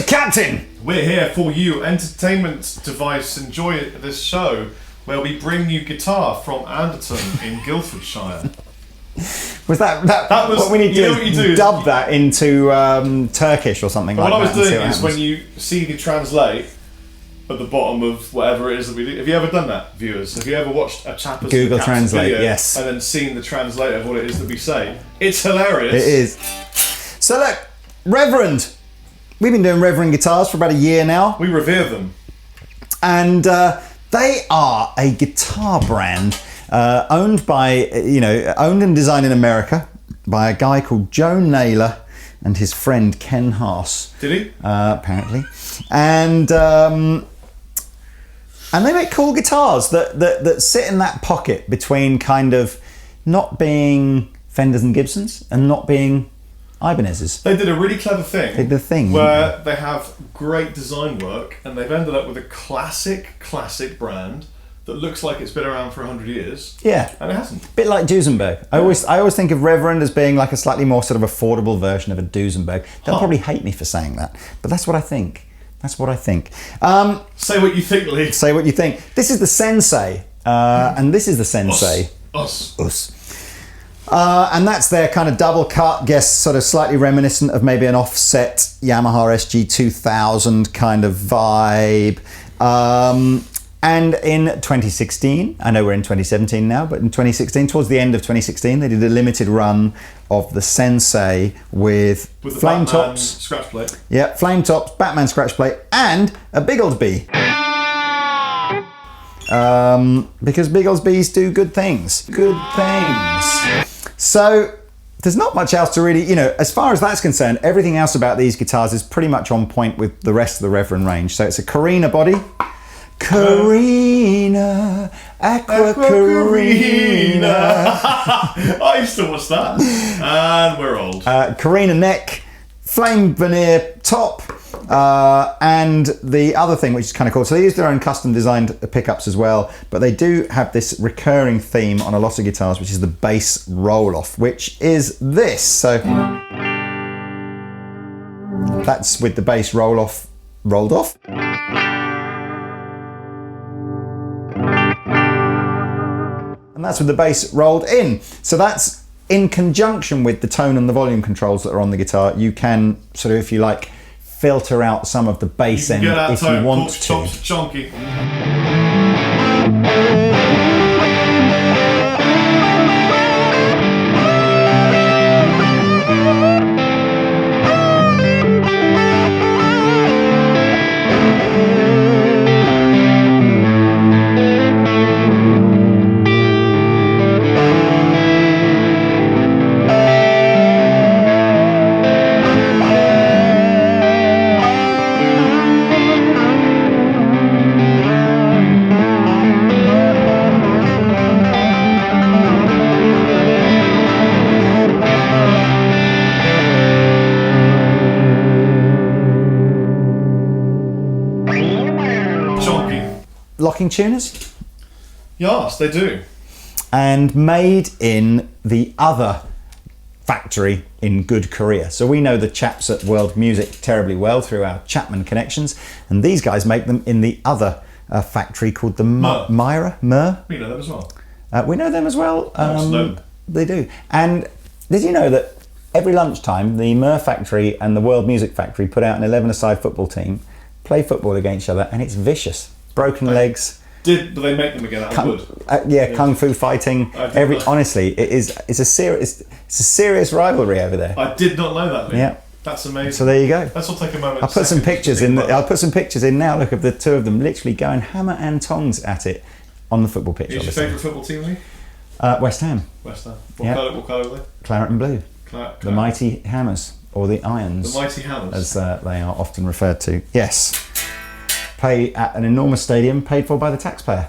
Captain! We're here for you, entertainment device. Enjoy this show where we bring you guitar from Anderton in Guildfordshire. Was that was what we need to do? Dub that into Turkish or something like that. What I was doing is when you see the translate at the bottom of whatever it is that we do. Have you ever done that, viewers? Have you ever watched a Chappers Google Translate? Yes. And then seen the translate of what it is that we say? It's hilarious. It is. So look, Reverend. We've been doing Reverend guitars for about a year now. We revere them. And they are a guitar brand owned and designed in America by a guy called Joe Naylor and his friend Ken Haas. Did he? Apparently. And they make cool guitars that sit in that pocket between kind of not being Fenders and Gibsons and not being Ibanez's. They did a really clever thing. They did a thing where they have great design work, and they've ended up with a classic brand that looks like it's been around for 100 years. Yeah, and it hasn't. Bit like Duesenberg. I always think of Reverend as being like a slightly more sort of affordable version of a Duesenberg. They'll probably hate me for saying that, but that's what I think. Say what you think, Lee. Say what you think. This is the Sensei, and this is the Sensei. Us. And that's their kind of double cut, guess sort of slightly reminiscent of maybe an offset Yamaha SG-2000 kind of vibe. And in 2016, I know we're in 2017 now, but in 2016, towards the end of 2016, they did a limited run of the Sensei with flame tops, scratch plate. Yeah, flame tops, Batman scratch plate, and a Bigglesby. Because Bigglesbys do good things. So there's not much else to really, as far as that's concerned, everything else about these guitars is pretty much on point with the rest of the Reverend range. So it's a Carina body. Carina, Aqua Carina. I used to watch that. And we're old. Carina neck, flame veneer top, and the other thing which is kind of cool, so they use their own custom designed pickups as well, but they do have this recurring theme on a lot of guitars, which is the bass roll off, which is this. So that's with the bass rolled off. And that's with the bass rolled in. So that's in conjunction with the tone and the volume controls that are on the guitar. You can sort of, if you like, filter out some of the bass end if you want to. Chops chunky. Locking tuners? Yes, they do. And made in the other factory in good Korea. So we know the chaps at World Music terribly well through our Chapman connections, and these guys make them in the other factory called the Mooer. We know them as well. We know them as well. They do. And did you know that every lunchtime the Mooer factory and the World Music factory put out an 11-a-side football team, play football against each other, and it's vicious. Broken legs. But they make them again out of wood? Kung fu fighting. Honestly, it's a serious rivalry over there. I did not know that, Lee. Yeah. That's amazing. So there you go. Let's all take a moment. I'll put some pictures in now. Look, of the two of them literally going hammer and tongs at it on the football pitch. Who's your favourite football team, Lee? West Ham. What colour are they? Claret and blue. The Mighty Hammers, or the Irons. The Mighty Hammers. As they are often referred to. Yes. Play at an enormous stadium paid for by the taxpayer.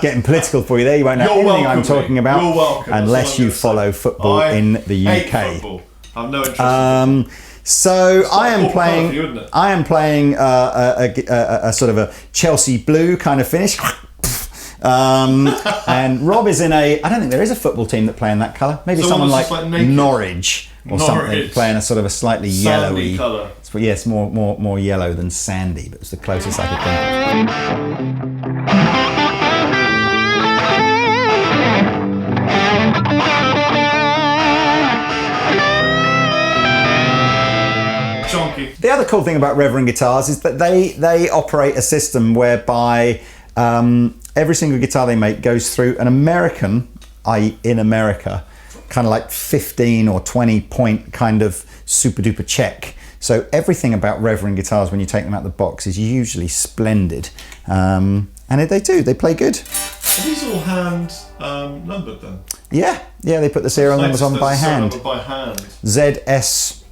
Getting political for you there. You won't know anything I'm talking about. You're welcome. Unless you follow football in the UK. Football. I have no interest in football. So I am playing a sort of a Chelsea blue kind of finish. And Rob is in I don't think there is a football team that play in that colour. Maybe someone like Norwich or something, playing a sort of a slightly yellowy But yes, more yellow than sandy, but it's the closest I could think of. Chonky. The other cool thing about Reverend guitars is that they operate a system whereby every single guitar they make goes through an American, i.e. in America, kind of like 15 or 20 point kind of super duper check. So everything about Reverend guitars when you take them out of the box is usually splendid. And they play good. Are these all hand numbered then? Yeah, they put the serial numbers on by hand. ZSL,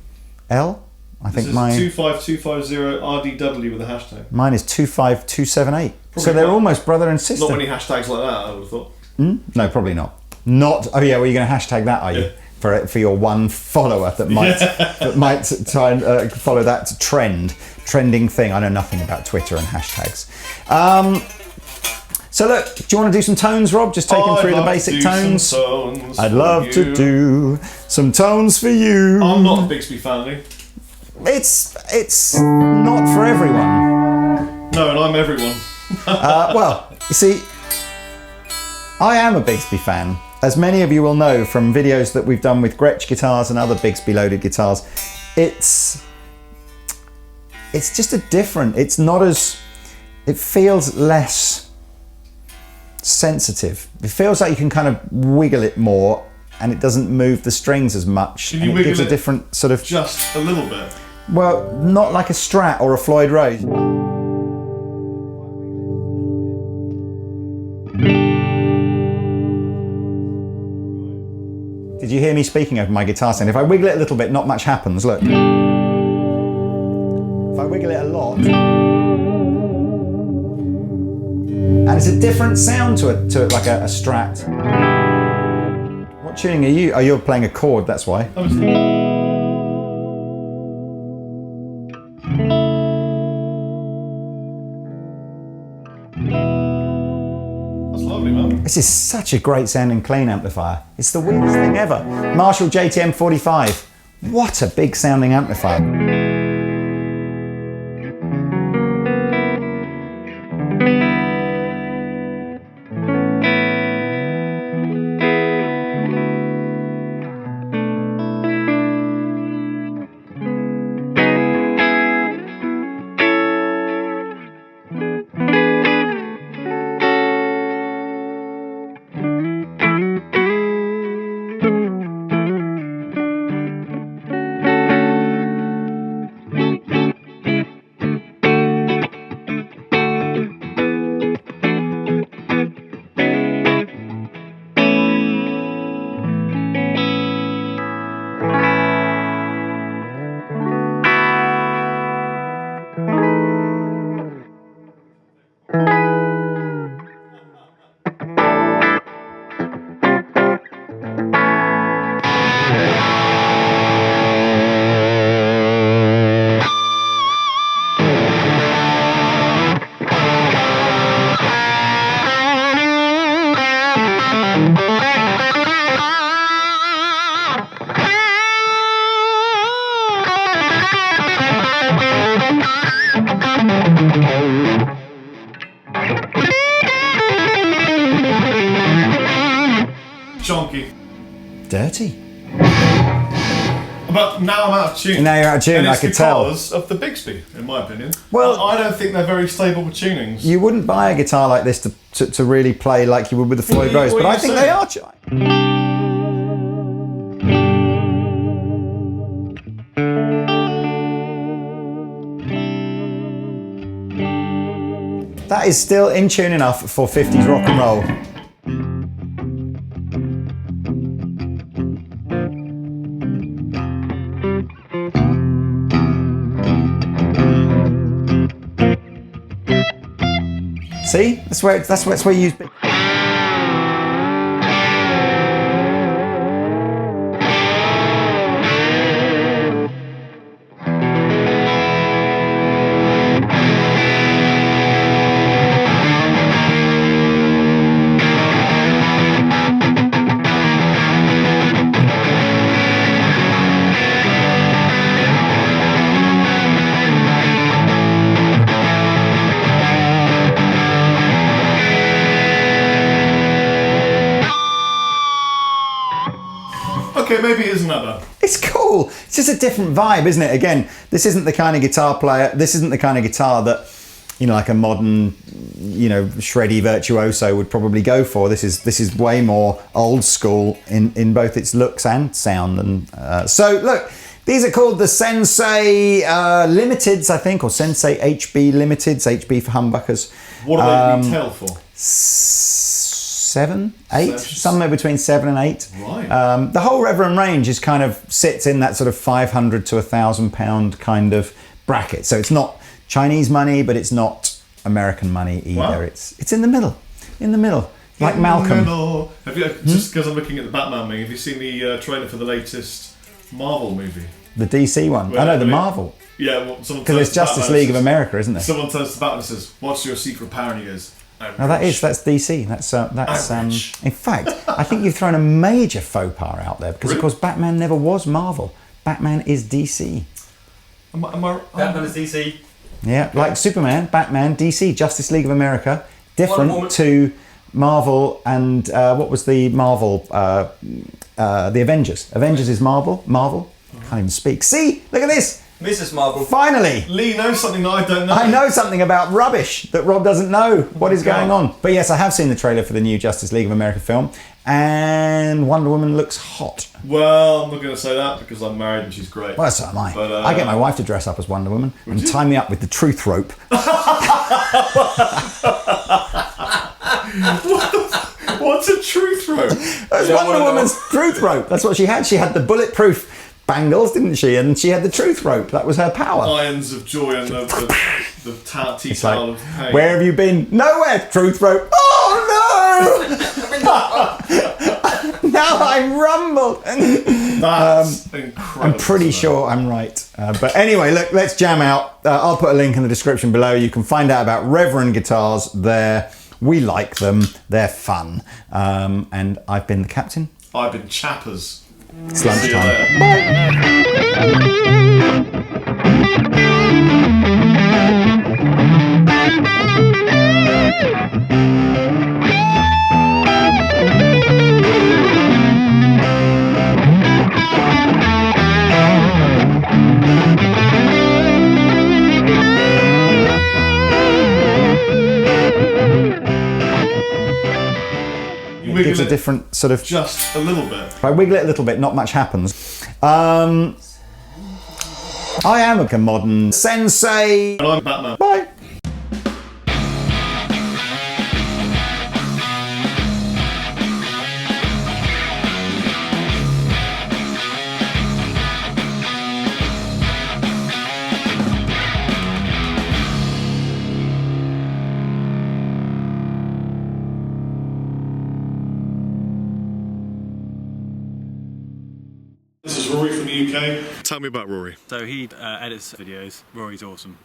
I think mine. 25250 RDW with a hashtag. Mine is 25278. Probably so they're not. almost brother and sister. Not many hashtags like that, I would have thought. No, probably not. Oh yeah, well you're going to hashtag that, are you? Yeah. For your one follower that might try and follow that trending thing. I know nothing about Twitter and hashtags. So look, do you want to do some tones, Rob? Just take him through the basic tones. I'd love to do some tones for you. I'm not a Bigsby fan, It's not for everyone. No, and I'm everyone. Well, you see, I am a Bigsby fan. As many of you will know from videos that we've done with Gretsch guitars and other Bigsby loaded guitars, it's just it feels less sensitive. It feels like you can kind of wiggle it more and it doesn't move the strings as much. Can you and it gives wiggle a different sort of... Just a little bit? Well, not like a Strat or a Floyd Rose. Did you hear me speaking over my guitar stand? If I wiggle it a little bit, not much happens, look. If I wiggle it a lot, and it's a different sound to it like a Strat. What tuning are you? Oh, you're playing a chord, that's why. That's lovely, man. This is such a great sounding clean amplifier. It's the weirdest thing ever. Marshall JTM 45. What a big sounding amplifier. Chonky. Dirty. But now I'm out of tune. Now you're out of tune, and I it's could tell. because of the Bigsby, in my opinion. Well, I don't think they're very stable with tunings. You wouldn't buy a guitar like this to really play like you would with the Floyd Rose, but I think they are. That is still in tune enough for 50s rock and roll. See, that's where you use. Okay, maybe it isn't that bad. It's cool. It's just a different vibe, isn't it? Again, this isn't the kind of guitar player. This isn't the kind of guitar that, you know, like a modern, you know, shreddy virtuoso would probably go for. This is way more old school in both its looks and sound. And so look, these are called the Sensei Limiteds, I think, or Sensei HB Limiteds. HB for humbuckers. What do they retail for? 7, 8, somewhere between 7 and 8. Right. The whole Reverend range is kind of sits in that sort of £500 to £1,000 kind of bracket. So it's not Chinese money, but it's not American money either. Wow. It's in the middle, like Malcolm. Have you just because I'm looking at the Batman movie? Have you seen the trailer for the latest Marvel movie? The DC one. I know the Marvel. Yeah, well, someone because it's Justice League of America, isn't there? Someone turns to Batman and says, "What's your secret power?" And he goes, No, that's DC. That's in fact, I think you've thrown a major faux pas out there because, of course, Batman never was Marvel. Batman is DC. Batman is DC. Yeah, like Superman, Batman, DC, Justice League of America, different to Marvel and what was the Marvel? The Avengers. Avengers is Marvel. I can't even speak. See, look at this. Mrs. Marvel. Finally! Lee knows something that I don't know. I know something about rubbish that Rob doesn't know. What is going on? But yes, I have seen the trailer for the new Justice League of America film, and Wonder Woman looks hot. Well, I'm not going to say that because I'm married and she's great. Well, so am I. But, I get my wife to dress up as Wonder Woman and tie me up with the truth rope. What's a truth rope? That's Wonder Woman's truth rope. That's what she had. She had the bulletproof bangles, didn't she? And she had the truth rope. That was her power. Irons of joy and the tea towel of pain. Where have you been? Nowhere. Truth rope. Oh no! Now I'm rumbled. That's incredible. I'm pretty sure I'm right. But anyway, look, let's jam out. I'll put a link in the description below. You can find out about Reverend guitars there. We like them. They're fun. And I've been the captain. I've been Chappers. It's lunchtime. It gives a different sort of... Just a little bit. If I wiggle it a little bit, not much happens. I am a modern Sensei. And I'm Batman. Bye. This is Rory from the UK. Tell me about Rory. So he edits videos. Rory's awesome.